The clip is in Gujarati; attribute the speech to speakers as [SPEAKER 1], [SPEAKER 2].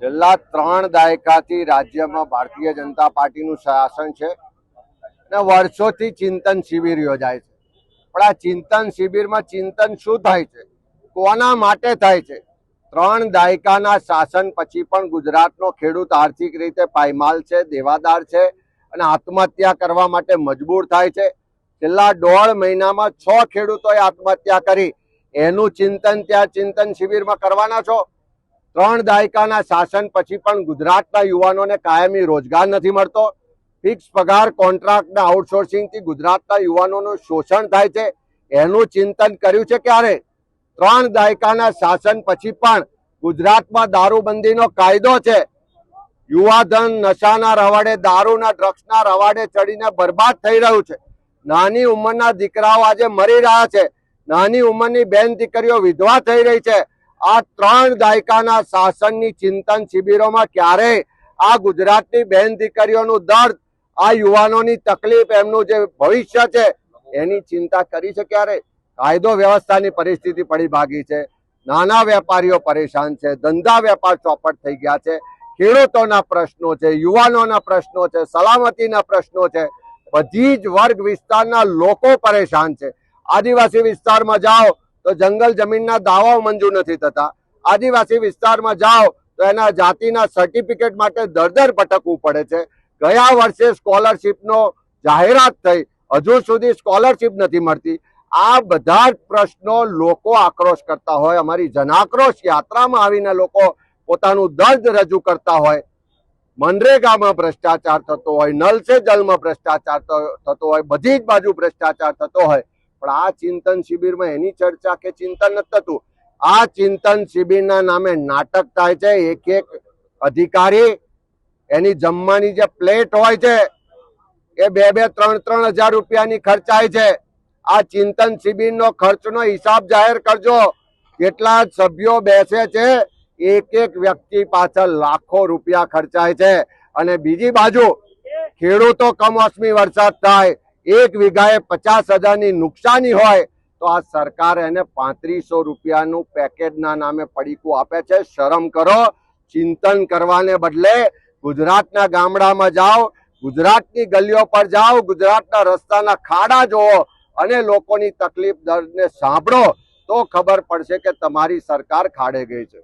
[SPEAKER 1] છેલ્લા 3 દાયકાથી રાજ્યમાં ભારતીય જનતા પાર્ટીનું શાસન છે અને વર્ષોથી ચિંતન શિબિર યોજાય છે. પણ આ ચિંતન શિબિરમાં ચિંતન શું થાય છે, કોના માટે થાય છે? 3 દાયકાના શાસન પછી પણ ગુજરાતનો ખેડૂત આર્થિક રીતે પાયમાલ છે, દેવાદાર છે અને આત્મહત્યા કરવા માટે મજબૂર થાય છે. છેલ્લા 1.5 મહિનામાં 6 ખેડૂતોએ આત્મહત્યા કરી. એનું ચિંતન ત્યાં ચિંતન શિબિરમાં કરવાના છો? 3 દાયકાના શાસન પછી પણ ગુજરાતના યુવાનોને કાયમી રોજગાર નથી મળતો. ફિક્સ પગાર, કોન્ટ્રાક્ટ અને આઉટસોર્સિંગથી ગુજરાતના યુવાનોનું શોષણ થાય છે. એનું ચિંતન કર્યું છે ક્યારે? 3 દાયકાના શાસન પછી પણ ગુજરાતમાં દારૂબંધીનો કાયદો છે. યુવાધન નશાના રવાડે, દારૂના ડ્રગ્સના રવાડે ચડીને બરબાદ થઈ રહ્યું છે. નાની ઉંમરના દીકરાઓ આજે મરી રહ્યા છે. નાની ઉંમરની બેન દીકરીઓ વિધવા થઈ રહી છે. આ 3 દાયકાના શાસનની ચિંતન શિબિરોમાં ક્યારે આ ગુજરાતની બેન દીકરીઓનું દર્દ, આ યુવાનોની તકલીફ, એમનું જે ભવિષ્ય છે એની ચિંતા કરી છે ક્યારે? કાયદો વ્યવસ્થાની પરિસ્થિતિ પડી ભાગી છે. નાના વેપારીઓ પરેશાન છે, ધંધા વેપાર ચોપટ થઈ ગયા છે. ખેડૂતોના પ્રશ્નો છે, યુવાનોના પ્રશ્નો છે, સલામતીના પ્રશ્નો છે. બધી જ વર્ગ વિસ્તારના લોકો પરેશાન છે. આદિવાસી વિસ્તારમાં જાઓ તો જંગલ જમીનના દાવાઓ મંજૂર નથી થતા. આદિવાસી વિસ્તારમાં જાઓ તો એના જાતિના સર્ટિફિકેટ માટે દર ભટકવું પડે છે. ગયા વર્ષે સ્કોલરશીપનો જાહેરાત થઈ, હજુ સુધી સ્કોલરશીપ નથી મળતી. આ બધા જ પ્રશ્નો લોકો આક્રોશ કરતા હોય, અમારી જનાક્રોશ યાત્રામાં આવીને લોકો પોતાનું દર્દ રજૂ કરતા હોય. મનરેગામાં ભ્રષ્ટાચાર થતો હોય, નલ સે જલમાં ભ્રષ્ટાચાર થતો હોય, બધી જ બાજુ ભ્રષ્ટાચાર થતો હોય, પણ આ ચિંતન શિબિરમાં એની ચર્ચા કે ચિંતન નથી થતું. આ ચિંતન શિબિરના નામે નાટક થાય છે. એક એક અધિકારી એની જમવાની જે પ્લેટ હોય છે એ 2-3 હજાર રૂપિયાની ખર્ચાય છે. આ ચિંતન શિબિરનો ખર્ચનો હિસાબ જાહેર કરજો. કેટલા સભ્યો બેસે છે, એક વ્યક્તિ પાછળ લાખો રૂપિયા ખર્ચાય છે. અને બીજી બાજુ ખેડૂતો કમોસમી વરસાદ થાય, 1 વીઘાએ 50,000ની નુકસાની હોય તો આ સરકાર એને 3500 રૂપિયાનું પેકેજના નામે પડીકું આપે છે. શરમ કરો. ચિંતન કરવાને બદલે ગુજરાતના ગામડામાં જાઓ, ગુજરાતની ગલીઓ પર જાઓ, ગુજરાતના રસ્તાના ખાડા જોવો અને લોકોની તકલીફ દર્દને સાંભળો તો ખબર પડશે કે તમારી સરકાર ખાડે ગઈ છે.